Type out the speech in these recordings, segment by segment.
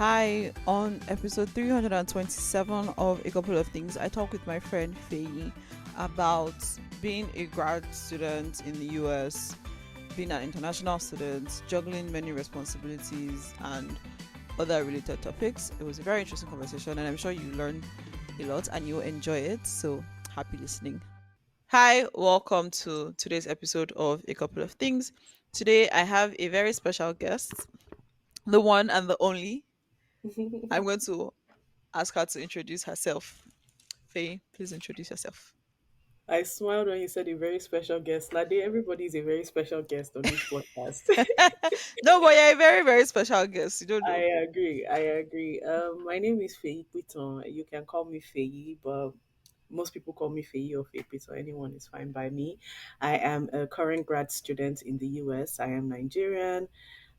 Hi, on episode 327 of A Couple of Things, I talk with my friend Feyi about being a grad student in the US, being an international student, juggling many responsibilities, and other related topics. It was a very interesting conversation, and I'm sure you learned a lot and you'll enjoy it. So, happy listening. Hi, welcome to today's episode of A Couple of Things. Today, I have a very special guest, the one and the only. I'm going to ask her to introduce herself. Faye, please introduce yourself. I smiled when you said a very special guest. Lade, everybody is a very special guest on this podcast. No, but you're a very, very special guest. You don't I know. agree. I agree. My name is Feyipitan. You can call me Feyi, but most people call me Feyi or Feyipitan. Anyone is fine by me. I am a current grad student in the US. I am Nigerian.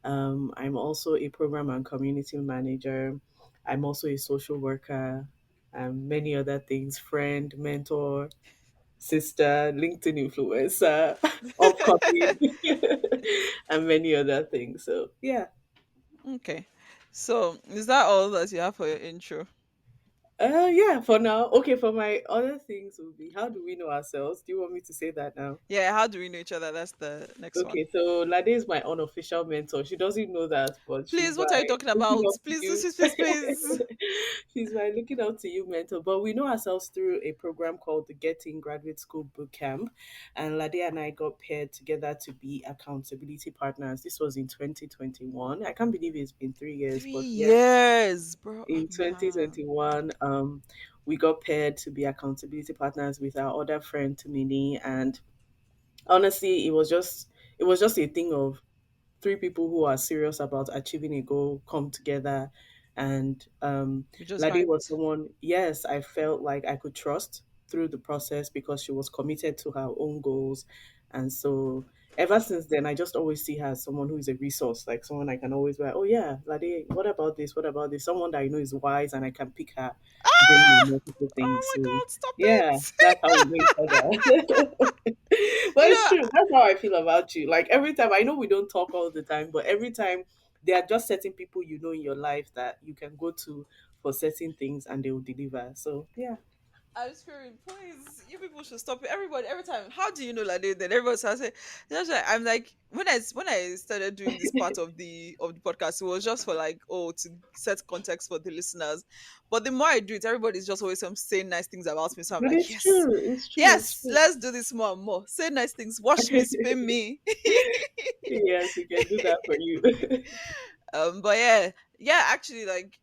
I'm also a program and community manager. I'm also a social worker and many other things, friend, mentor, sister, LinkedIn influencer, upcoming, and many other things. So yeah. Okay. So, is that all that you have for your intro? Yeah, for now. Okay, for my other things will be how do we know ourselves? Do you want me to say that now? Yeah, how do we know each other? That's the next one. Okay, so Lade is my unofficial mentor. She doesn't know that, but Please, she's what are you my talking looking about? up to Please, please, you. please, please, please. She's my looking up to you mentor. But we know ourselves through a program called the Getting Graduate School Boot Camp. And Lade and I got paired together to be accountability partners. This was in 2021. I can't believe it's been 3 years, Three but yeah, years, bro. in Man. 2021, we got paired to be accountability partners with our other friend Tumini, and honestly it was just a thing of three people who are serious about achieving a goal come together. And You just Ladi was vibed. someone, yes, I felt like I could trust through the process because she was committed to her own goals. And so ever since then, I just always see her as someone who is a resource, like someone I can always be like, oh yeah, Ladi, what about this, what about this, someone that I know is wise and I can pick her brain on Ah! multiple things. Oh my So god, stop yeah, it. that's how we know each other. But You it's know, true. That's how I feel about you. Like every time, I know we don't talk all the time, but every time there are just certain people you know in your life that you can go to for certain things and they will deliver. So yeah. I'm screaming, please, you people should stop it. Everybody, every time, how do you know like that? Then everybody starts saying, just like, I'm like, when I started doing this part of the podcast, it was just for like, oh, to set context for the listeners. But the more I do it, everybody's just always saying nice things about me. So I'm But like, it's yes, true. It's true. It's yes, true. let's do this more and more. Say nice things, wash me, spin me. Yes, we can do that for you. But yeah, yeah, actually, like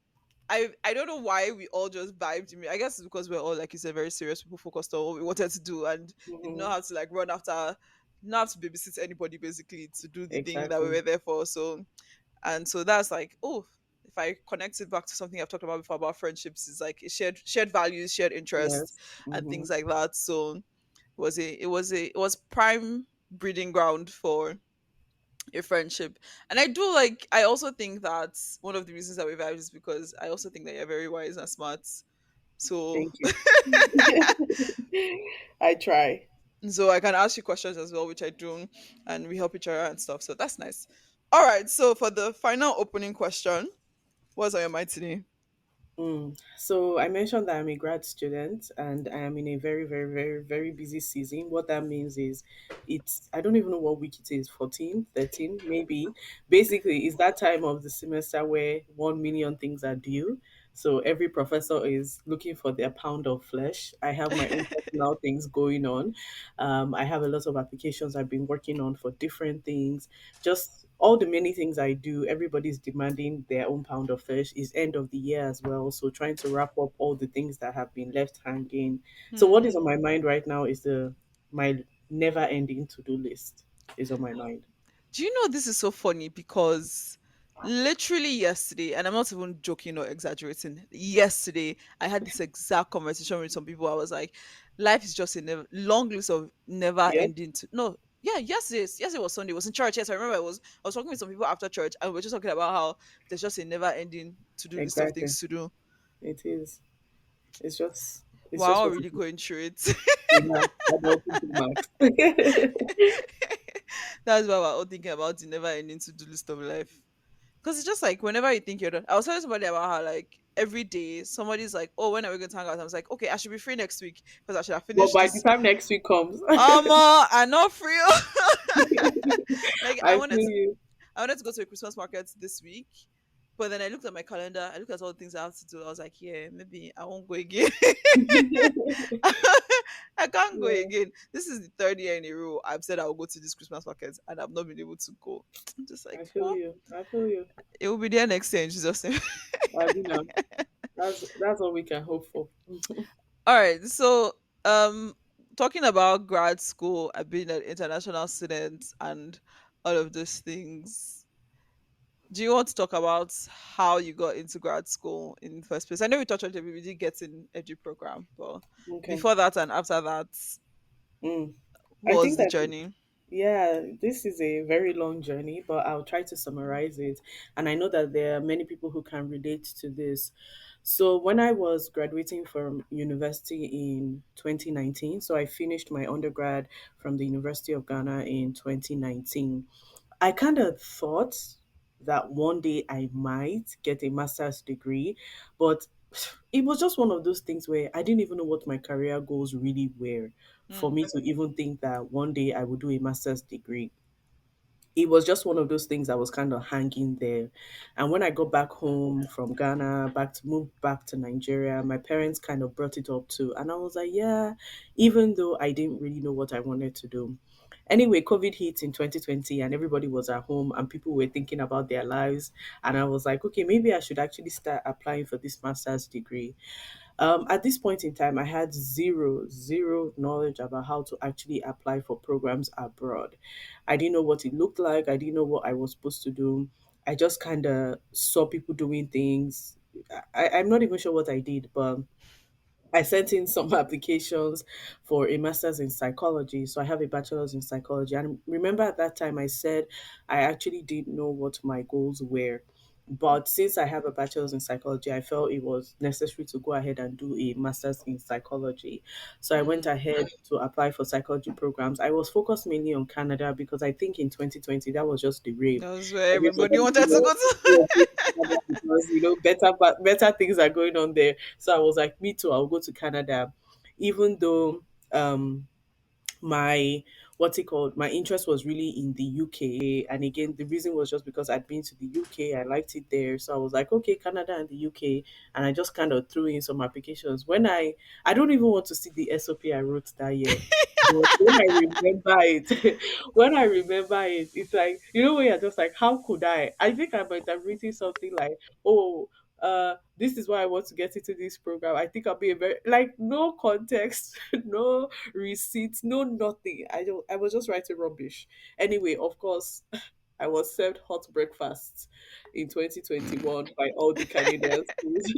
I don't know why we all just vibed. I guess it's because we're all, like you said, very serious people focused on what we wanted to do, and did not Mhm. have to like run after, not have to babysit anybody basically to do the thing that we Exactly. were there for. So, and so that's like, oh, if I connect it back to something I've talked about before about friendships, is like a shared values, shared interest, Yes. and things Hmm. like that. So it was prime breeding ground for a friendship. And I also think that one of the reasons that we vibe is because I also think that you're very wise and smart. So Thank you. I try. so I can ask you questions as well, which I do, and we help each other and stuff. So that's nice. All right. So for the final opening question, what's on your mind today? So I mentioned that I'm a grad student and I am in a very, very, very, very busy season. What that means is I don't even know what week it is, 14, 13, maybe. Basically, it's that time of the semester where 1 million things are due. So every professor is looking for their pound of flesh. I have my own personal things going on. I have a lot of applications I've been working on for different things, just all the many things I do. Everybody's demanding their own pound of flesh. Is end of the year as well, so trying to wrap up all the things that have been left hanging. So what is Hmm. on my mind right now is the my never ending to do list is on my mind. Do you know this is so funny because literally yesterday, and I'm not even joking or exaggerating, yesterday I had this exact conversation with some people. I was like, life is just a long list of never Yep, ending to no. Yeah, yesterday was Sunday. It was in church. Yes, I remember. I was talking with some people after church, and we are just talking about how there's just a never ending to do list of exactly. things to do. It is. It's just Wow, what it really is. going through it. Yeah, adulting to max. That's why we're all thinking about the never ending to do list of life. Because it's just like whenever you think you're done. I was telling somebody about how like every day somebody's like, "Oh, when are we going to hang out?" I was like, "Okay, I should be free next week because I should have But finished by the this." time next week comes, I'm not free. Like I feel you. I wanted to go to a Christmas market this week, but then I looked at my calendar. I looked at all the things I have to do. I was like, yeah, maybe I won't go again. I can't go Yeah, again. This is the third year in a row I've said I'll go to this Christmas market and I've not been able to go. I'm just I like, feel well, you. I feel you. it will be there next year in Jesus' name. I do know. That's all we can hope for. All right. So, um, talking about grad school, I've been an international student and all of those things. Do you want to talk about how you got into grad school in the first place? I know we touched on it, we did get in edu program, but Okay. before that and after that, Mm. what I was think the that journey? yeah, this is a very long journey, but I'll try to summarize it. And I know that there are many people who can relate to this. So, when I was graduating from university in 2019, so I finished my undergrad from the University of Ghana in 2019, I kind of thought that one day I might get a master's degree, but it was just one of those things where I didn't even know what my career goals really were for Mm, me to even think that one day I would do a master's degree. It was just one of those things that was kind of hanging there. And when I got back home from Ghana, moved back to Nigeria, my parents kind of brought it up too. And I was like, yeah, even though I didn't really know what I wanted to do. Anyway, COVID hit in 2020 and everybody was at home and people were thinking about their lives. And I was like, okay, maybe I should actually start applying for this master's degree. At this point in time, I had zero knowledge about how to actually apply for programs abroad. I didn't know what it looked like. I didn't know what I was supposed to do. I just kind of saw people doing things. I'm not even sure what I did, but I sent in some applications for a master's in psychology. So I have a bachelor's in psychology. And remember at that time, I said I actually didn't know what my goals were. But since I have a bachelor's in psychology, I felt it was necessary to go ahead and do a master's in psychology. So I went mm. ahead to apply for psychology programs. I was focused mainly on Canada because I think in 2020 that was just the rave. That was where everybody Everybody, wanted to go to. because better things are going on there. So I was like, me too. I'll go to Canada, even though my what's it called my interest was really in the UK. And again, the reason was just because I'd been to the UK, I liked it there, so I was like, okay, Canada and the UK. And I just kind of threw in some applications. When I don't even want to see the SOP I wrote that year. But when I remember it, when I remember it, it's like, when you're just like, how could I think I might have written something like, oh, this is why I want to get into this program. I think I'll be a very, like, no context, no receipts, no nothing. I was just writing rubbish. Anyway, of course, I was served hot breakfast in 2021 by all the Canadian schools.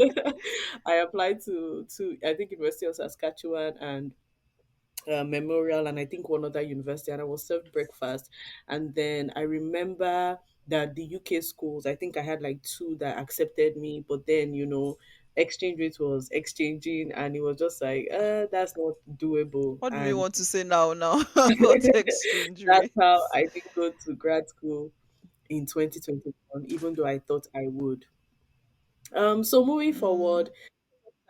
I applied to I think University of Saskatchewan and Memorial, and I think one other university, and I was served breakfast. And then I remember that the UK schools, I think I had like two that accepted me, but then exchange rate was exchanging, and it was just like, that's not doable. What do we And want to say now? Now about exchange that's rate. how I didn't go to grad school in 2021, even though I thought I would. So moving Mm, forward,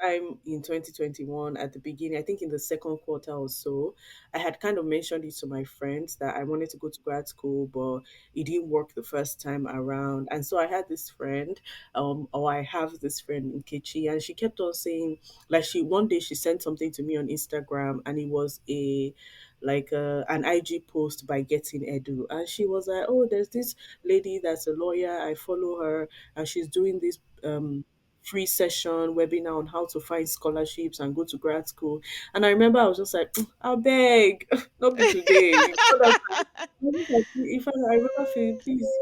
time in 2021 at the beginning, I think in the second quarter or so, I had kind of mentioned it to my friends that I wanted to go to grad school, but it didn't work the first time around. And so I had this friend, or I have this friend in Kichi, and she kept on saying, like, one day she sent something to me on Instagram, and it was an IG post by Getting Edu. And she was like, oh, there's this lady that's a lawyer. I follow her, and she's doing this free session webinar on how to find scholarships and go to grad school. And I remember I was just like, I beg, not be today. You understand? If I remember feeling, please,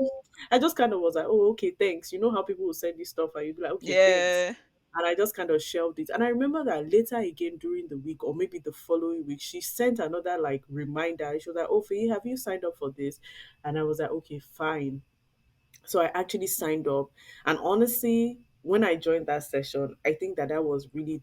I just kind of was like, oh, okay, thanks. You know how people will send this stuff and you'd be like, okay, thanks. yeah. And I just kind of shelved it. And I remember that later again during the week, or maybe the following week, she sent another like reminder. She was like, oh, Faye, have you signed up for this? And I was like, okay, fine. So I actually signed up. And honestly, when I joined that session, I think that that was really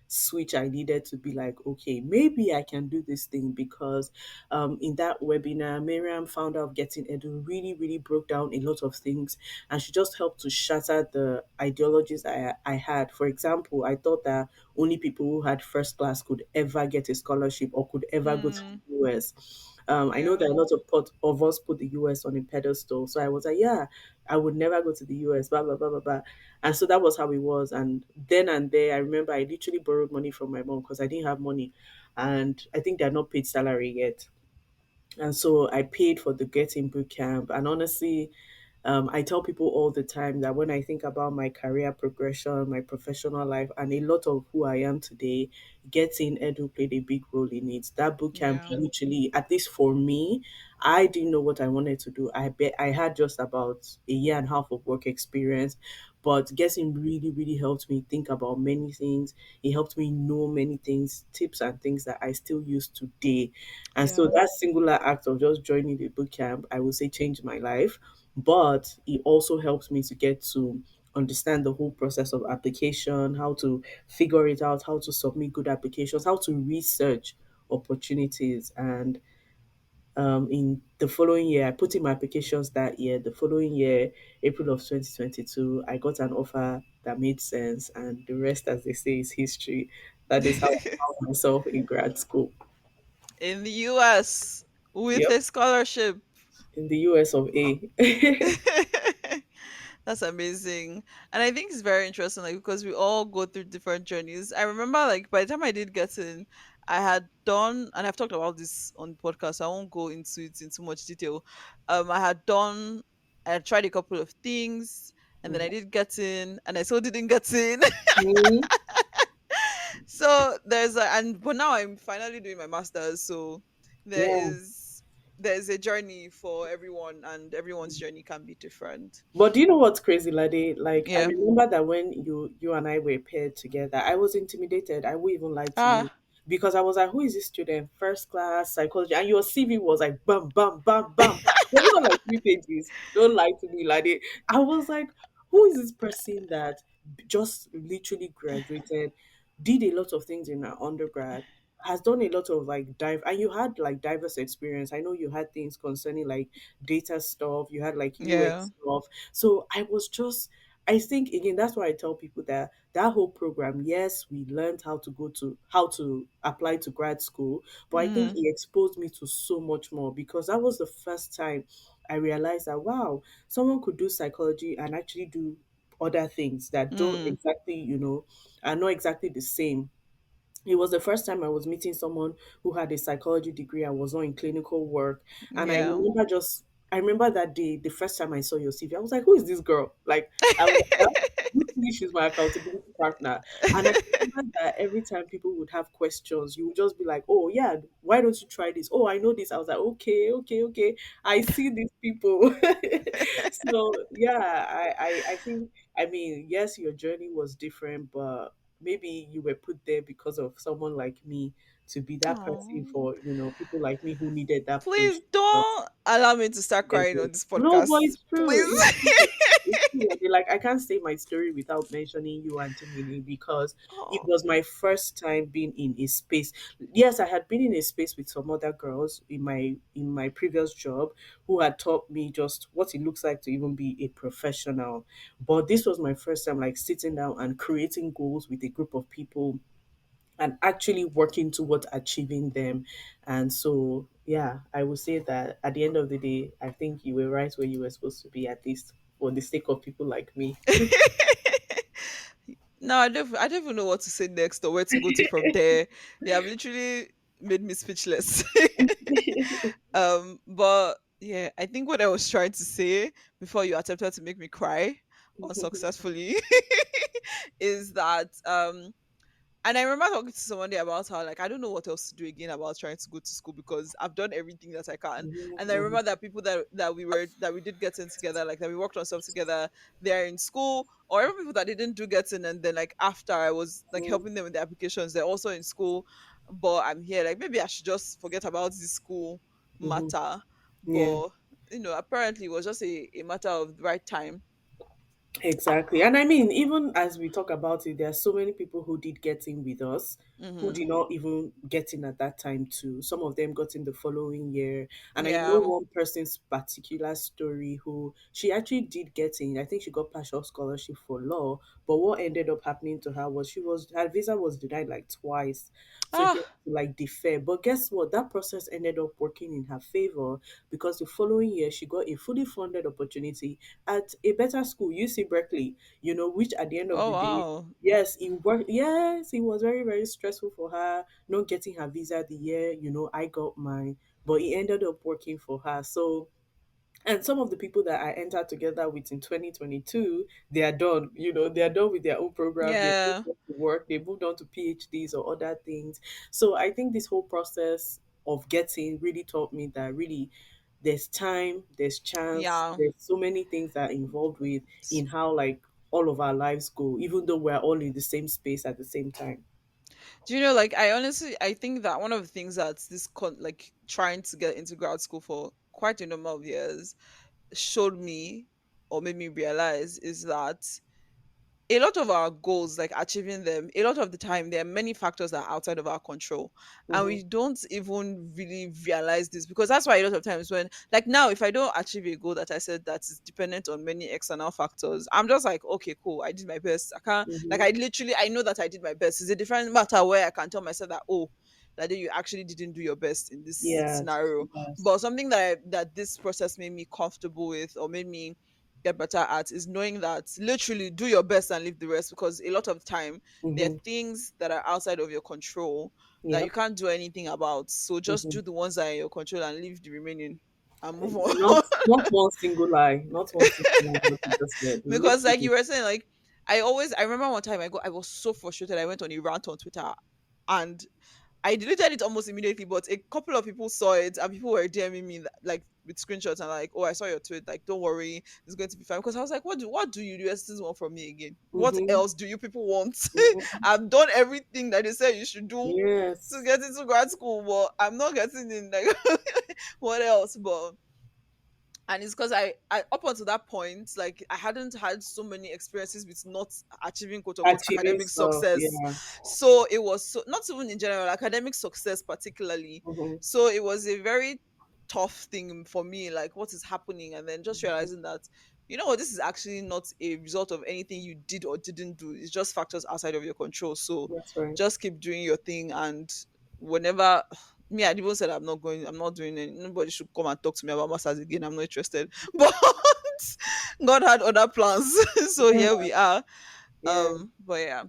switch I needed to be like, okay, maybe I can do this thing because in that webinar, Miriam found out getting Edu really, really broke down a lot of things, and she just helped to shatter the ideologies I had. For example, I thought that only people who had first class could ever get a scholarship or could ever go to Mm, the US. I know yeah. that a lot of us put the US on a pedestal. So I was like, yeah, I would never go to the US, blah, blah, blah, blah, blah. And so that was how it was. And then and there, I remember I literally borrowed money from my mom because I didn't have money. And I think they're not paid salary yet. And so I paid for the Getting Boot Camp. And honestly, I tell people all the time that when I think about my career progression, my professional life, and a lot of who I am today, Getting Edu played a big role in it. That boot camp Yeah. literally, at least for me, I didn't know what I wanted to do. I bet I had just about a year and a half of work experience, but Getting really, really helped me think about many things. It helped me know many things, tips and things that I still use today. And so Yeah. that singular act of just joining the boot camp, I would say changed my life, but it also helps me to get to understand the whole process of application, how to figure it out, how to submit good applications, how to research opportunities. And in the following year, I put in my applications that year. The following year, April of 2022, I got an offer that made sense, and the rest, as they say, is history. That is how I found myself in grad school. In the US with Yep, a scholarship. in the US of A. That's amazing. And I think it's very interesting, like, because we all go through different journeys. I remember, like, by the time I did get in, I had done, and I've talked about this on the podcast, so I won't go into it in too much detail. I had done, I had tried a couple of things, and then I did get in, and I still didn't get in. Mhm. So there's a, and but now I'm finally doing my masters, so there Yeah. is there's a journey for everyone, and everyone's journey can be different. But do you know what's crazy, Lade? Like I Yeah. remember that when you and I were paired together, I was intimidated. I won't even lie to you. Ah. Because I was like, who is this student? First class psychology. And your CV was like bam, bam, bam, bam. It was not like 3 pages. Don't lie to me, Lade. I was like, who is this person that just literally graduated, did a lot of things in her undergrad, has done a lot of like dive, and you had like diverse experience. I know you had things concerning like data stuff, you had like Yeah. UX stuff. So I was just, I think again, that's why I tell people that that whole program, yes, we learned how to apply to grad school, but I think Mm. it exposed me to so much more because that was the first time I realized that wow, someone could do psychology and actually do other things that don't Mm. exactly, are not exactly the same. It was the first time I was meeting someone who had a psychology degree and was not in clinical work. And Yeah. I remember that day, the first time I saw your CV, I was like, who is this girl? Like, I was like, literally, she's my accountability partner. And I remember that every time people would have questions, you would just be like, oh, yeah, why don't you try this? Oh, I know this. I was like, okay, okay, okay. I see these people. So, yeah, I think, I mean, yes, your journey was different, but maybe you were put there because of someone like me to be that person Oh. for people like me who needed that push. Please don't allow me to start Yes, crying yes. on this No, but podcast. it's true. Please. It's true. It's true. I mean, like I can't say my story without mentioning you, Anthony, because it Oh. was my first time being in a space. Yes, I had been in a space with some other girls in my previous job who had taught me just what it looks like to even be a professional. But this was my first time like sitting down and creating goals with a group of people and actually working towards achieving them. And so, yeah, I would say that at the end of the day, I think you were right where you were supposed to be, at least for the sake of people like me. No, I don't even know what to say next or where to go to from there. They have literally made me speechless. But yeah, I think what I was trying to say before you attempted to make me cry unsuccessfully is that and I remember talking to someone there about how, like, I don't know what else to do again about trying to go to school because I've done everything that I can. And I Mhm, remember that people that we did get in together, like that we worked on stuff together, they're in school, or even people that didn't do get in, and then like after I was like mhm, helping them with the applications, they're also in school. But I'm here, like maybe I should just forget about this school mhm. matter. Yeah. But apparently it was just a matter of the right time Exactly. And I mean, even as we talk about it, there are so many people who did get in with us who Mm-hmm. did not even get in at that time too. Some of them got in the following year. And I know Yeah. one person's particular story who she actually did get in. I think she got partial scholarship for law, but what ended up happening to her was her visa was denied like twice. So she had Ah. to like defer. But guess what? That process ended up working in her favor because the following year she got a fully funded opportunity at a better school, UC Berkeley, which at the end of Oh the day, wow. yes, it worked. Yes, it was very, very stressful for her not getting her visa the year, I got mine, but it ended up working for her. So, and some of the people that I entered together with in 2022, they are done. They are done with their own program. They moved Yeah. on to work. They moved on to PhDs or other things. So I think this whole process of getting really taught me that really there's time, there's chance, Yeah. there's so many things that are involved with in how like all of our lives go, even though we're all in the same space at the same time. Do you know, like, I honestly, I think that one of the things that like trying to get into grad school for quite a number of years showed me or made me realize is that a lot of our goals, like achieving them, a lot of the time there are many factors that are outside of our control, and Mm-hmm, we don't even really realize this, because that's why a lot of times when, like, now if I don't achieve a goal that I said that is dependent on many external factors, I'm just like, okay, cool, I did my best. I can't, like, mm-hmm. I literally, I know that I did my best. It's a different matter where I can tell myself that, oh, that day you actually didn't do your best in this Yes, scenario. yes. But something that this process made me comfortable with, or made me get better at, is knowing that literally do your best and leave the rest, because a lot of time there are Mm-hmm. things that are outside of your control that you Yep. can't do anything about. So just Mm-hmm. do the ones that are in your control and leave the remaining and move Not on. not one single lie. Not one single lie. What you just said. Because like Literally. you were saying, like, I remember one time I was so frustrated. I went on a rant on Twitter, and I deleted it almost immediately, but a couple of people saw it and people were DMing me like with screenshots and like, oh, I saw your tweet. Like, don't worry, it's going to be fine. Because I was like, what do you USCs want from me again? What Mm-hmm. else do you people want? Mm-hmm. I've done everything that they said you should do to Yes. get into grad school, but I'm not getting in. Like, what else? But and it's because I up until that point, like, I hadn't had so many experiences with not achieving quote unquote Achieving academic stuff. success. Yeah. So it was so, not even in general, academic success particularly. Mm-hmm. So it was a very tough thing for me, like, what is happening, and then just realizing that, you know what, this is actually not a result of anything you did or didn't do. It's just factors outside of your control. So That's right. just keep doing your thing, and whenever, me, I even said I'm not doing it. Nobody should come and talk to me about masters again. I'm not interested. But God had other plans. So Yeah. here we are. Yeah. But yeah.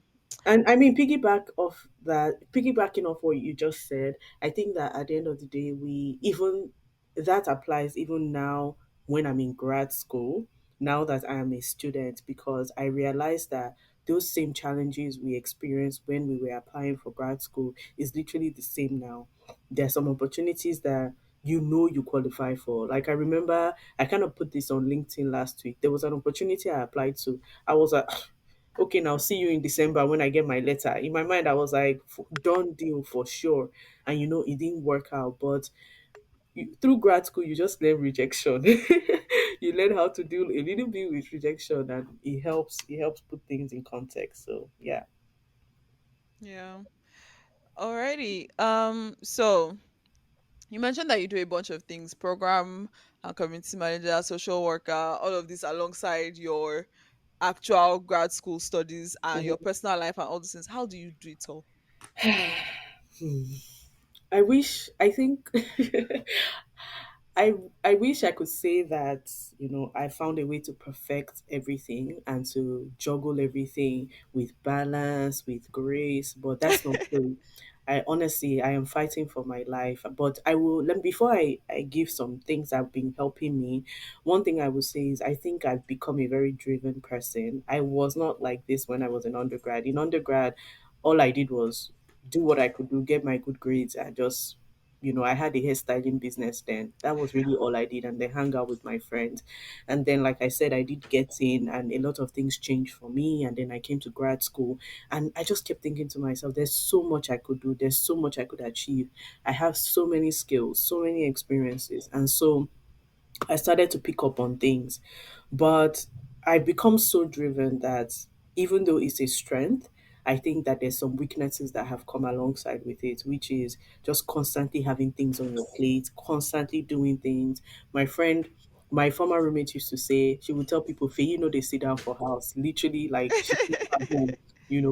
And I mean, piggybacking off what you just said, I think that at the end of the day, that applies even now when I'm in grad school, now that I am a student, because I realize that those same challenges we experienced when we were applying for grad school is literally the same now. There are some opportunities that you qualify for. Like I remember I kind of put this on LinkedIn last week. There was an opportunity I applied to. I was like, okay, now see you in December when I get my letter. In my mind, I was like, done deal for sure. And it didn't work out. But through grad school, you just learn rejection. You learn how to deal a little bit with rejection, and it helps put things in context. So yeah. Yeah. Alrighty. So you mentioned that you do a bunch of things, program and community manager, social worker, all of this alongside your actual grad school studies and your Mhm. personal life and all these things. How do you do it all? Hmm. I think I wish I could say that, I found a way to perfect everything and to juggle everything with balance, with grace, but that's not true. I am fighting for my life. But before I give some things that have been helping me, one thing I would say is I think I've become a very driven person. I was not like this when I was in undergrad. In undergrad, all I did was do what I could do, get my good grades, and just I had a hairstyling business then. That was really all I did, and then hang out with my friends. And then, like I said, I did get in, and a lot of things changed for me. And then I came to grad school, and I just kept thinking to myself, there's so much I could do, there's so much I could achieve. I have so many skills, so many experiences. And so I started to pick up on things. But I become so driven that even though it's a strength, I think that there's some weaknesses that have come alongside with it, which is just constantly having things on your plate, constantly doing things. My friend, my former roommate used to say, she would tell people, Faye, they sit down for house. Literally, like she sits at home,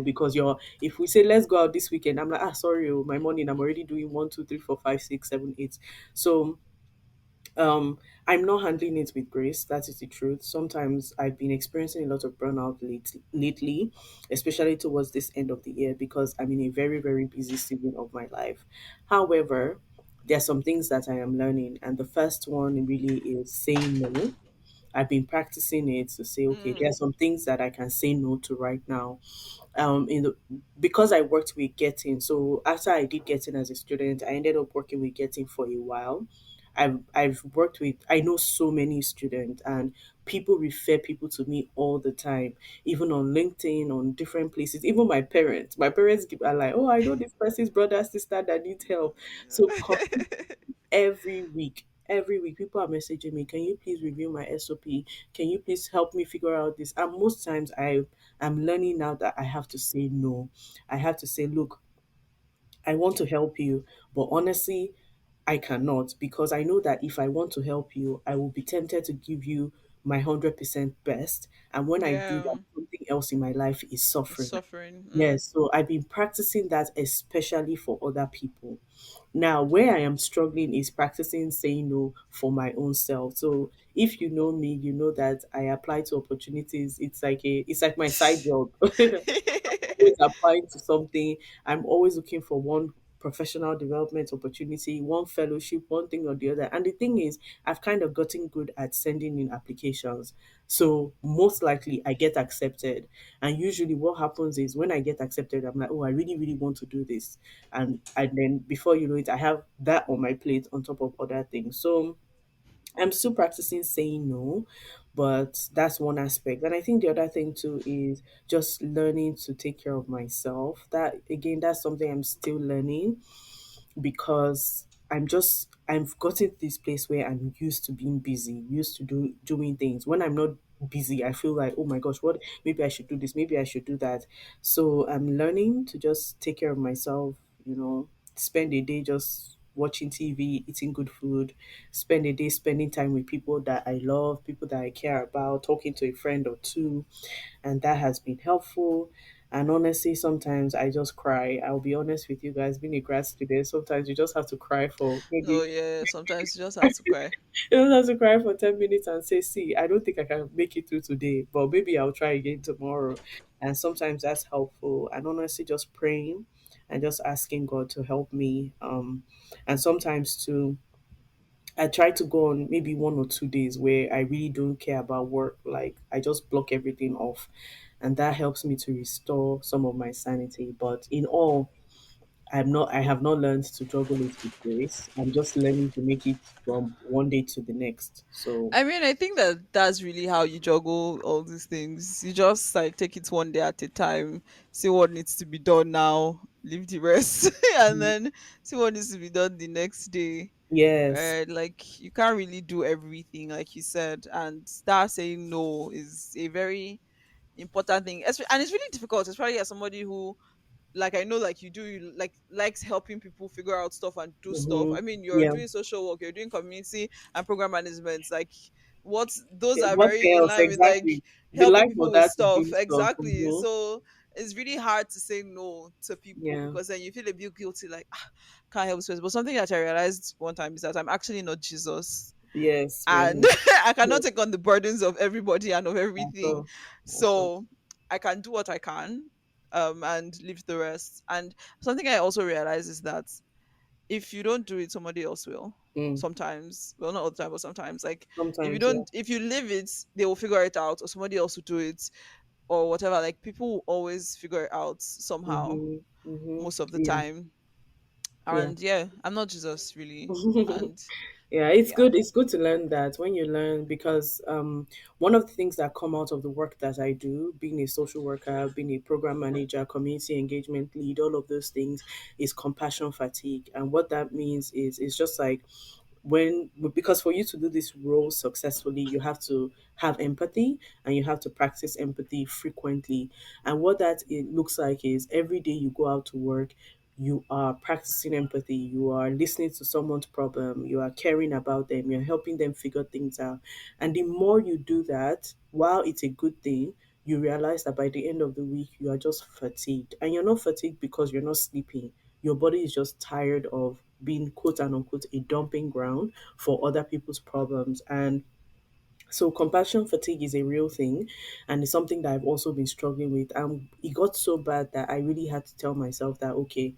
because if we say let's go out this weekend, I'm like, sorry, oh, my morning, I'm already doing one, two, three, four, five, six, seven, eight. So I'm not handling it with grace. That is the truth. Sometimes I've been experiencing a lot of burnout lately, especially towards this end of the year because I'm in a very, very busy season of my life. However, there are some things that I am learning, and the first one really is saying no. I've been practicing it to say, okay, there are Mm, some things that I can say no to right now. In the Because I worked with Getting, so after I did Getting as a student, I ended up working with Getting for a while. I've worked with, I know so many students, and people refer people to me all the time, even on LinkedIn, on different places. Even are like, oh, I know this person's brother, sister that needs help. So every week people are messaging me, can you please review my SOP, can you please help me figure out this? And most times I'm learning now that I have to say no. I have to say, look, I want to help you, but honestly, I cannot, because I know that if I want to help you, I will be tempted to give you my 100% best. And when I do that, yeah, something else in my life is it's suffering. suffering. Yes, so I've been practicing that especially for other people. Now, where I am struggling is practicing saying no for my own self. So, if you know me, you know that I apply to opportunities. It's like my side job. Always applying to something. I'm always looking for one professional development opportunity, one fellowship, one thing or the other. And the thing is, I've kind of gotten good at sending in applications. So most likely I get accepted. And usually what happens is when I get accepted, I'm like, oh, I really, really want to do this. And then before you know it, I have that on my plate on top of other things. So I'm still practicing saying no, but that's one aspect. And I think the other thing too is just learning to take care of myself. That again, that's something I'm still learning because I've gotten to this place where I'm used to being busy, used to doing things. When I'm not busy, I feel like, oh my gosh, what, maybe I should do this, maybe I should do that. So I'm learning to just take care of myself, spend a day just watching TV, eating good food, spend a day spending time with people that I love, people that I care about, talking to a friend or two, and that has been helpful. And honestly, sometimes I just cry. I'll be honest with you guys, being a grad student, sometimes you just have to cry for Oh maybe yeah, sometimes you just have to cry. you just have to cry for 10 minutes and say, see, I don't think I can make it through today, but maybe I'll try again tomorrow. And sometimes that's helpful. And honestly, just praying and just asking God to help me. And sometimes too, I try to go on maybe 1 or 2 days where I really don't care about work. Like I just block everything off. And that helps me to restore some of my sanity. But in all, I have not learned to juggle it with grace. I'm just learning to make it from one day to the next. So I mean, I think that that's really how you juggle all these things. You just like take it one day at a time, see what needs to be done now, leave the rest, and then see what needs to be done the next day. yes. Right? Like you can't really do everything, like you said, and start saying no is a very important thing. And it's really difficult, especially as somebody who, like, I know, like you do, you like likes helping people figure out stuff and do stuff. Mm-hmm. I mean, you're Yeah. doing social work, you're doing community and program management, like what those are What very in else line with like exactly? The helping life people of with that is stuff, doing stuff. exactly. Mm-hmm. So it's really hard to say no to people Yeah. because then you feel a bit guilty, like, can't help this. But something that I realized one time is that I'm actually not Jesus, Yes, we are and not. I Yeah. cannot take on the burdens of everybody and of everything. Also, also. So I can do what I can, and leave the rest. And something I also realize is that if you don't do it, somebody else will. Mm. Sometimes, well, not all the time, but sometimes, like Sometimes, yeah. if you leave it, they will figure it out, or somebody else will do it, or whatever. Like people will always figure it out somehow, Mm-hmm. Mm-hmm. most of the Yeah. time. Yeah. And yeah, I'm not Jesus really, and Yeah, it's yeah. good. It's good to learn that when you learn because one of the things that come out of the work that I do, being a social worker, being a program manager, community engagement lead, all of those things is compassion fatigue. And what that means is it's just like when because for you to do this role successfully, you have to have empathy, and you have to practice empathy frequently. And what that it looks like is every day you go out to work, you are practicing empathy, you are listening to someone's problem, you are caring about them, you're helping them figure things out. And the more you do that, while it's a good thing, you realize that by the end of the week you are just fatigued. And you're not fatigued because you're not sleeping. Your body is just tired of being quote and unquote a dumping ground for other people's problems. And so compassion fatigue is a real thing, and it's something that I've also been struggling with. It got so bad that I really had to tell myself that okay,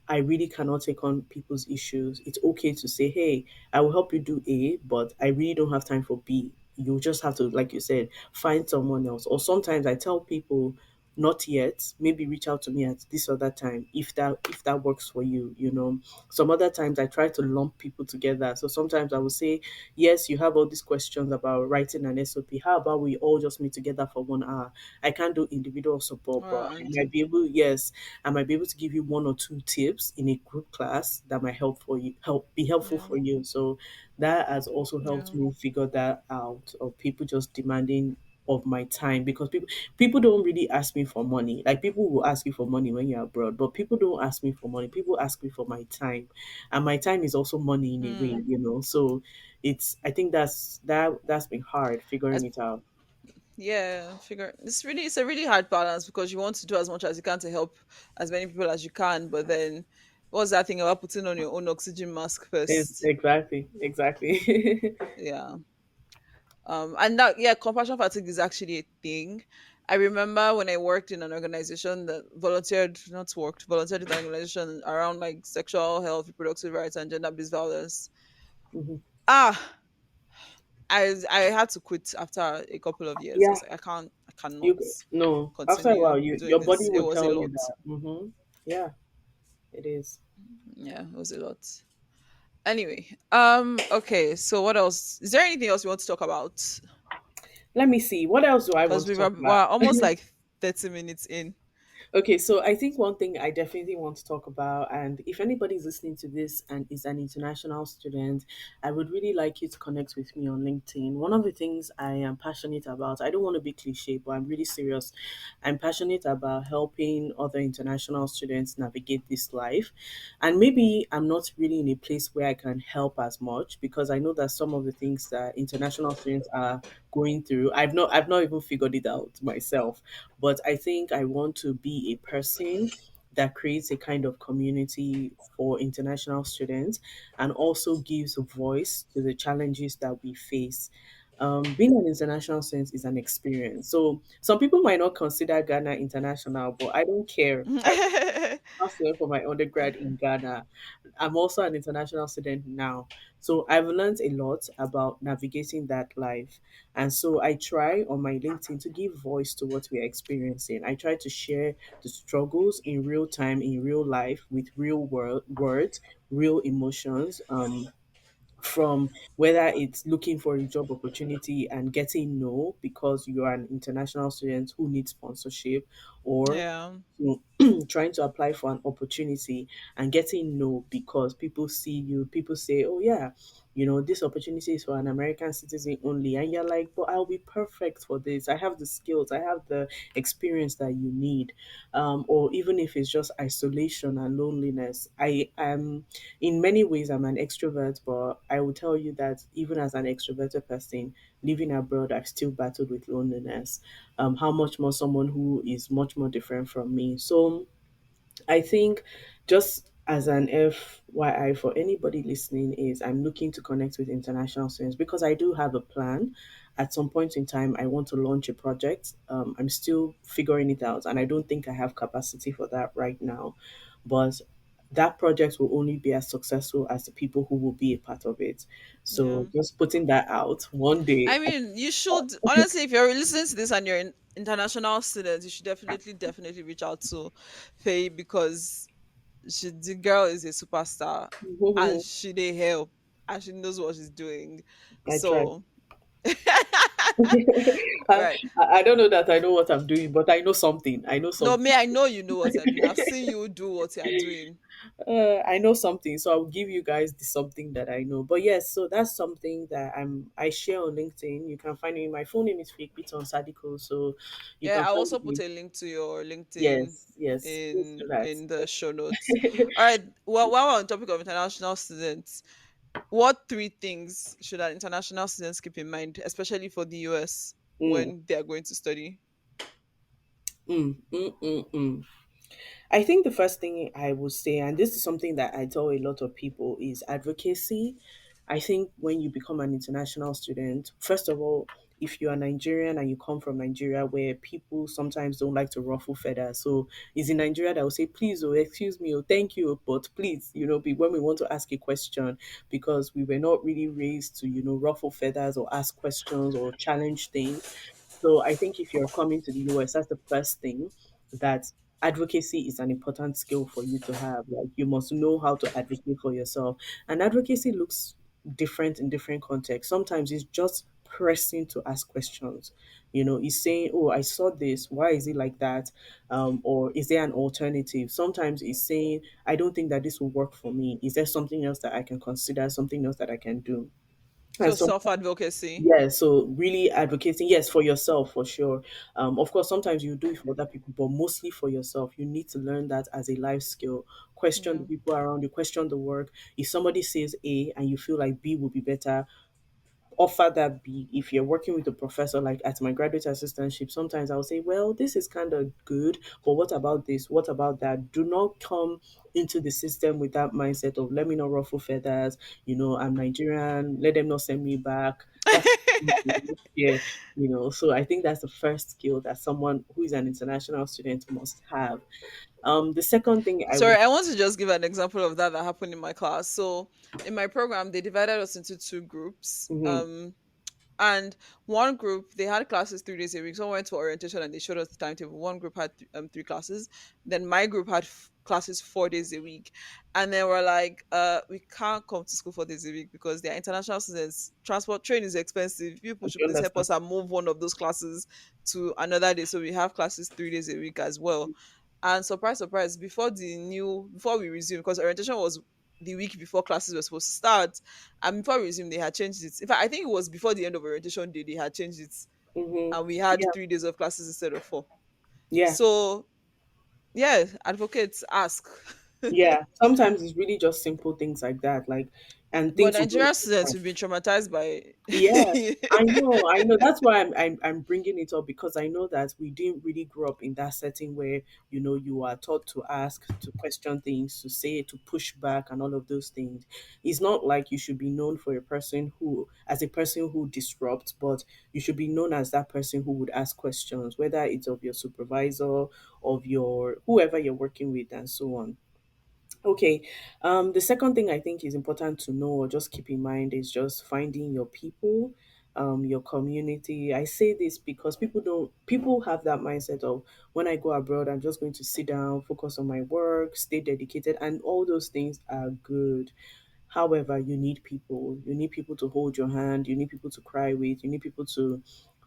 I really cannot take on people's issues. It's okay to say, hey, I will help you do A, but I really don't have time for B. You just have to, like you said, find someone else. Or sometimes I tell people, not yet, maybe reach out to me at this other time if that works for you, you know. Some other times I try to lump people together. So sometimes I will say, yes, you have all these questions about writing an SOP. How about we all just meet together for 1 hour? I can't do individual support, but I And might be able, yes, I might be able to give you one or two tips in a group class that might be helpful yeah, for you. So that has also yeah. helped me figure that out of people just demanding of my time, because people don't really ask me for money. Like people will ask you for money when you're abroad, but people don't ask me for money. People ask me for my time. And my time is also money in a way, Mm. you know. So I think that's been hard figuring As, it out. yeah, figure it's a really hard balance because you want to do as much as you can to help as many people as you can, but then what's that thing about putting on your own oxygen mask first? Exactly. Yeah. And that, yeah, compassion fatigue is actually a thing. I remember when I worked in an organization that volunteered in an organization around like sexual health, reproductive rights, and gender based violence. Mhm. Ah, I had to quit after a couple of years. I Yeah, was like, I cannot you no. After a while, continue you doing your body this. It will was a tell you lot. that. Yeah, it is. Yeah, it was a lot. Anyway, okay. So what else? Is there anything else you want to talk about? Let me see. What else do I want Because to talk we're about? almost like 30 minutes in. Okay, so I think one thing I definitely want to talk about, and if anybody's listening to this and is an international student, I would really like you to connect with me on LinkedIn. One of the things I am passionate about, I don't want to be cliche, but I'm really serious. I'm passionate about helping other international students navigate this life. And maybe I'm not really in a place where I can help as much, because I know that some of the things that international students are going through, I've not even figured it out myself, but I think I want to be a person that creates a kind of community for international students and also gives a voice to the challenges that we face. Being an international student is an experience. So some people might not consider Ghana international, but I don't care. I student for my undergrad in Ghana. I'm also an international student now. So I've learned a lot about navigating that life. And so I try on my LinkedIn to give voice to what we're experiencing. I try to share the struggles in real time, in real life, with real world words, real emotions. From whether it's looking for a job opportunity and getting no because you are an international student who needs sponsorship, or Yeah. you trying to apply for an opportunity and getting no because people see you, people say, oh yeah, this opportunity is for an American citizen only, and you're like, but I'll be perfect for this, I have the skills, I have the experience that you need. Or even if it's just isolation and loneliness, I am in many ways I'm an extrovert, but I will tell you that even as an extroverted person living abroad, I've still battled with loneliness. How much more someone who is much more different from me. So I think, just as an FYI for anybody listening, is I'm looking to connect with international students because I do have a plan. At some point in time, I want to launch a project. I'm still figuring it out, and I don't think I have capacity for that right now. But that project will only be as successful as the people who will be a part of it. Yeah. So just putting that out one day. I mean, you should honestly, if you're listening to this and you're an international student, you should definitely reach out to Faye because the girl is a superstar and she they help and she knows what she's doing. I tried. So I, Right. I don't know that I know what I'm doing, but I know something. I know No, something. me, I know you know what you're doing. I've seen you do what you're doing. I know something, so I'll give you guys the something that I know. But yes, so that's something that I share on LinkedIn. You can find me. My full name is Feyipitan Sadiko, so you Yeah, can I'll find also put me. a link to your LinkedIn Yes, yes, please do in that. the show notes. All right. Well, while we're on topic of international students, what three things should our international students keep in mind, especially for the US Mm, when they are going to study? mm. I think the first thing I would say, and this is something that I tell a lot of people, is advocacy. I think when you become an international student, first of all, if you are Nigerian and you come from Nigeria where people sometimes don't like to ruffle feathers. So it's in Nigeria that will say, please, oh, excuse me, oh, thank you, but please, when we want to ask a question, because we were not really raised to, ruffle feathers or ask questions or challenge things. So I think if you're coming to the US, that's the first thing, that advocacy is an important skill for you to have. Like, you must know how to advocate for yourself. And advocacy looks different in different contexts. Sometimes it's just pressing to ask questions. It's saying, oh, I saw this. Why is it like that? Or is there an alternative? Sometimes it's saying, I don't think that this will work for me. Is there something else that I can consider, something else that I can do? And So so self advocacy. yeah, so really advocating, yes, for yourself for sure. Of course, sometimes you do it for other people, but mostly for yourself. You need to learn that as a life skill. Question the Yeah. people around you, question the work. If somebody says A and you feel like B would be better, offer that B. If you're working with a professor, like at my graduate assistantship, sometimes I'll say, well, this is kind of good, but what about this? What about that? Do not come into the system with that mindset of, let me not ruffle feathers, I'm Nigerian, let them not send me back. That's yeah, so I think that's the first skill that someone who is an international student must have. The second thing I Sorry, would. I want to just give an example of that happened in my class. So, in my program, they divided us into two groups. Mhm, And one group, they had classes 3 days a week. Someone went for orientation and they showed us the timetable. One group had three classes. Then my group had classes 4 days a week. And they were like, we can't come to school 4 days a week because they're international students. Transport train is expensive. People I should please help understand. us and move one of those classes to another day. So we have classes 3 days a week as well. And surprise, surprise, before we resumed, because orientation was the week before classes were supposed to start, and before we resumed, they had changed it. In fact, I think it was before the end of orientation day, they had changed it, Hmm. and we had Yeah, 3 days of classes instead of four. yeah. So, yeah, advocates ask. Yeah, sometimes it's really just simple things like that, like, and But things will go Nigerian students different. have been traumatized by. Yeah, I know. That's why I'm bringing it up, because I know that we didn't really grow up in that setting where you are taught to ask, to question things, to say, to push back, and all of those things. It's not like you should be known for as a person who disrupts, but you should be known as that person who would ask questions, whether it's of your supervisor, of your whoever you're working with, and so on. Okay. The second thing I think is important to know or just keep in mind is just finding your people, your community. I say this because people have that mindset of, when I go abroad, I'm just going to sit down, focus on my work, stay dedicated, and all those things are good. However, you need people. You need people to hold your hand. You need people to cry with. You need people to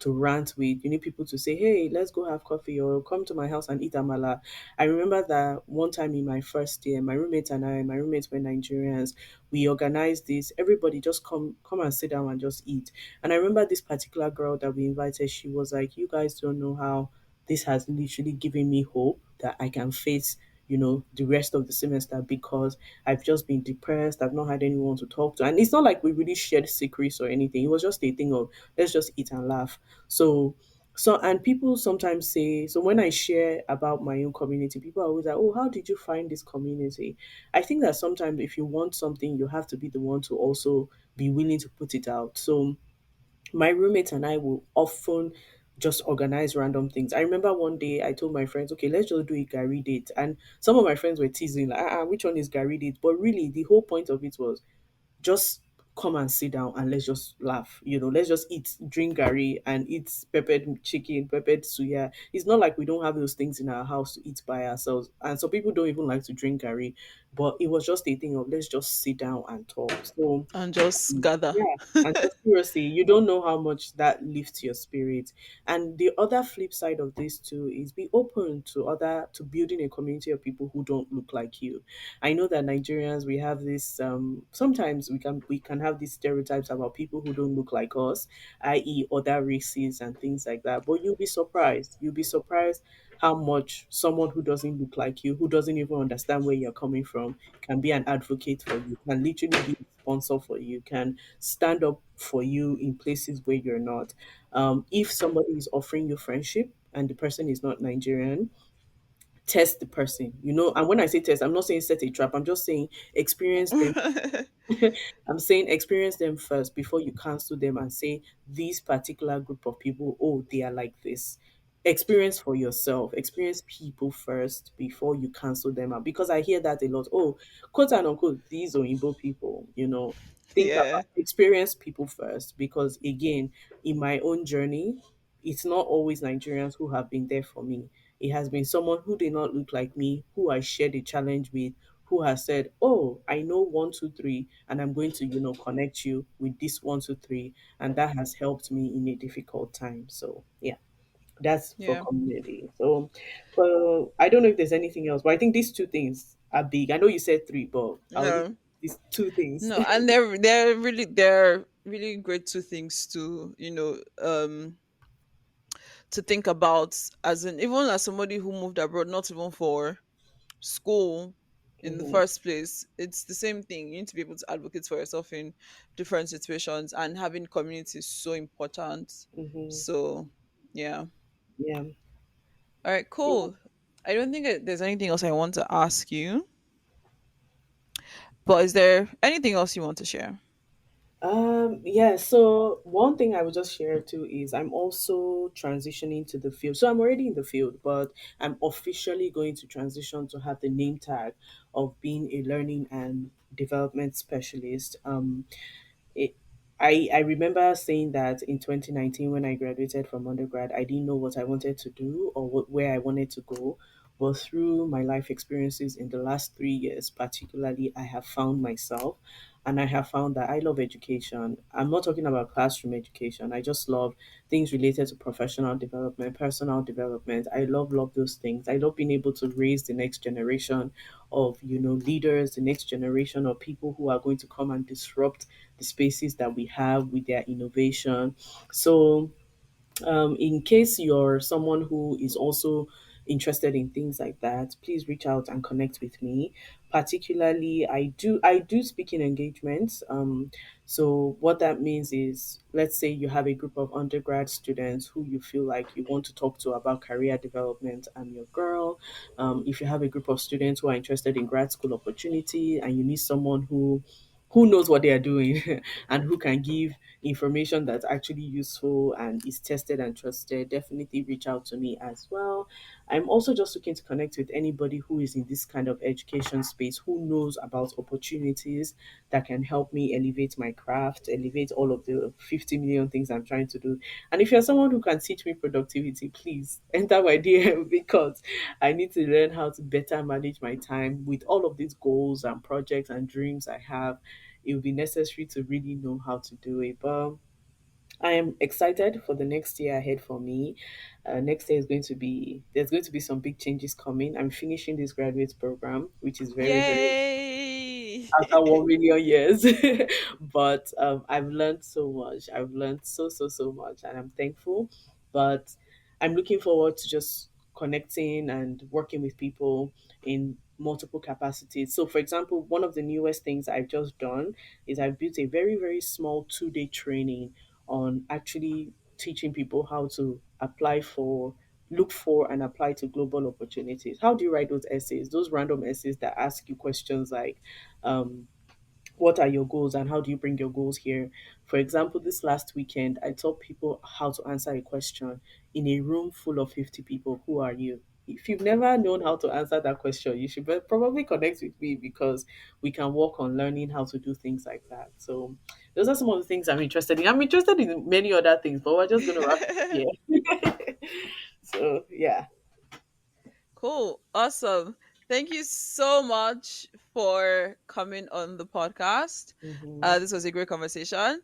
rant with. You need people to say, "Hey, let's go have coffee or come to my house and eat amala." I remember that one time in my first year, my roommates were Nigerians. We organized this. Everybody just come and sit down and just eat. And I remember this particular girl that we invited. She was like, "You guys don't know how this has literally given me hope that I can face." The rest of the semester, because I've just been depressed. I've not had anyone to talk to. And it's not like we really shared secrets or anything. It was just a thing of, let's just eat and laugh. And people sometimes say, so when I share about my own community, people are always like, oh, how did you find this community? I think that sometimes if you want something, you have to be the one to also be willing to put it out. So my roommates and I will often just organize random things. I remember one day I told my friends, okay, let's just do a Gary date. And some of my friends were teasing, like, which one is Gary date? But really, the whole point of it was just come and sit down and let's just laugh. Let's just eat, drink gari and eat peppered chicken, peppered suya. It's not like we don't have those things in our house to eat by ourselves. And some people don't even like to drink gari, but it was just a thing of let's just sit down and talk. So And just gather. yeah, and just seriously, you don't know how much that lifts your spirit. And the other flip side of this too is be open to building a community of people who don't look like you. I know that Nigerians, we have this sometimes we can have these stereotypes about people who don't look like us, i.e. other races and things like that. But you'll be surprised. You'll be surprised how much someone who doesn't look like you, who doesn't even understand where you're coming from, can be an advocate for you, can literally be a sponsor for you, can stand up for you in places where you're not. If somebody is offering you friendship and the person is not Nigerian, test the person. And when I say test, I'm not saying set a trap. I'm just saying experience them. I'm saying experience them first before you cancel them and say this particular group of people, oh, they are like this. Experience for yourself. Experience people first before you cancel them out. Because I hear that a lot. Oh, quote and unquote, these Oyibo people, think Yeah. about experience people first. Because again, in my own journey, it's not always Nigerians who have been there for me. It has been someone who did not look like me, who I shared a challenge with, who has said, "Oh, I know 1, 2, 3, and I'm going to, connect you with this 1, 2, 3," and that has helped me in a difficult time. So yeah, that's for Yeah. community. So, well, I don't know if there's anything else, but I think these two things are big. I know you said three, but I'll leave No. these two things. No, and they're really great two things to think about, as in, even as somebody who moved abroad, not even for school in the Hmm. first place. It's the same thing. You need to be able to advocate for yourself in different situations, and having community is so important. Hmm. So yeah. Yeah. All right, cool. I don't think there's anything else I want to ask you, but is there anything else you want to share? Yeah, so one thing I would just share too is I'm also transitioning to the field. So I'm already in the field, but I'm officially going to transition to have the name tag of being a learning and development specialist. It, I remember saying that in 2019 when I graduated from undergrad, I didn't know what I wanted to do or where I wanted to go. But through my life experiences in the last 3 years, particularly, I have found myself, and I have found that I love education. I'm not talking about classroom education. I just love things related to professional development, personal development. I love those things. I love being able to raise the next generation of leaders, the next generation of people who are going to come and disrupt the spaces that we have with their innovation. So in case you're someone who is also interested in things like that, please reach out and connect with me. Particularly, I do speaking engagements. So what that means is, let's say you have a group of undergrad students who you feel like you want to talk to about career development. I'm your girl. If you have a group of students who are interested in grad school opportunity and you need someone who knows what they are doing and who can give information that's actually useful and is tested and trusted, definitely reach out to me as well. I'm also just looking to connect with anybody who is in this kind of education space, who knows about opportunities that can help me elevate my craft, elevate all of the 50 million things I'm trying to do. And if you're someone who can teach me productivity, please enter my DM because I need to learn how to better manage my time with all of these goals and projects and dreams I have. It will be necessary to really know how to do it. But I am excited for the next year ahead for me. Next year is going to be there's going to be some big changes coming. I'm finishing this graduate program, which is very, very Yay! after 1 million years. But I've learned so much. I've learned so much, and I'm thankful. But I'm looking forward to just connecting and working with people in multiple capacities. So, for example, one of the newest things I've just done is I've built a very, very small 2-day training on actually teaching people how to look for and apply to global opportunities. How do you write those essays? Those random essays that ask you questions like, um, what are your goals and how do you bring your goals here? For example, this last weekend, I taught people how to answer a question in a room full of 50 people. Who are you? if you've never known how to answer that question, you should probably connect with me because we can work on learning how to do things like that. So those are some of the things I'm interested in. I'm interested in many other things, but we're just going to wrap it here. So yeah. Cool. Awesome. Thank you so much for coming on the podcast. Hmm. This was a great conversation.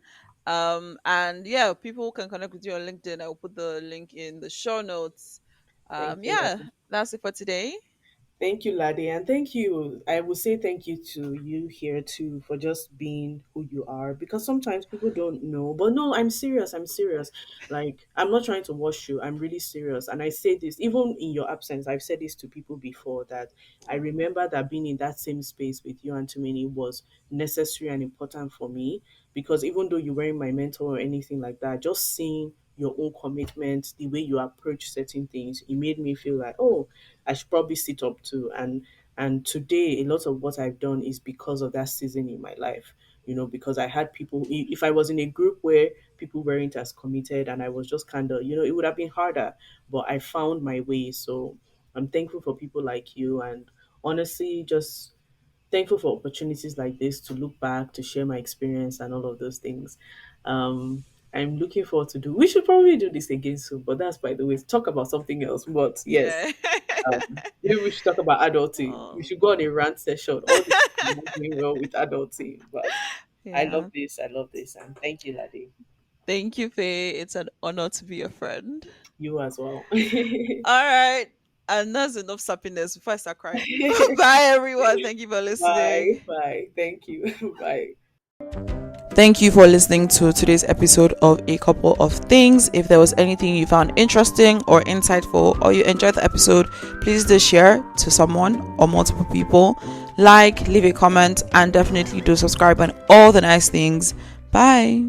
And yeah, people can connect with you on LinkedIn. I will put the link in the show notes. Thank you, Yeah, Ladi. that's it for today. Thank you, Ladi, and thank you. I will say thank you to you here too for just being who you are because sometimes people don't know. But no, I'm serious. I'm serious. Like, I'm not trying to wash you. I'm really serious. And I say this even in your absence. I've said this to people before that I remember that being in that same space with you and Tumini was necessary and important for me because even though you weren't my mentor or anything like that, just seeing your own commitment, the way you approach certain things, it made me feel like, oh, I should probably sit up to. And today, a lot of what I've done is because of that season in my life. Because I had people. If I was in a group where people weren't as committed, and I was just kind of, it would have been harder. But I found my way. So I'm thankful for people like you, and honestly, just thankful for opportunities like this to look back, to share my experience, and all of those things. Um, I'm looking forward to do. We should probably do this again soon, but that's by the way. Talk about something else. But yes, Yeah. maybe we should talk about adulting. We Oh, should go on a rant session. All this is not going well with adulting, but I love yeah. this. I love this, and thank you, Ladi. Thank you, Faye. It's an honor to be your friend. You as well. All right. And that's enough sappiness before I start crying. Bye, everyone. Thank you for Bye. listening. Bye. Thank you. Bye. Thank you for listening to today's episode of A Couple of Things. If there was anything you found interesting or insightful or you enjoyed the episode, please do share to someone or multiple people. Like, leave a comment, and definitely do subscribe and all the nice things. Bye.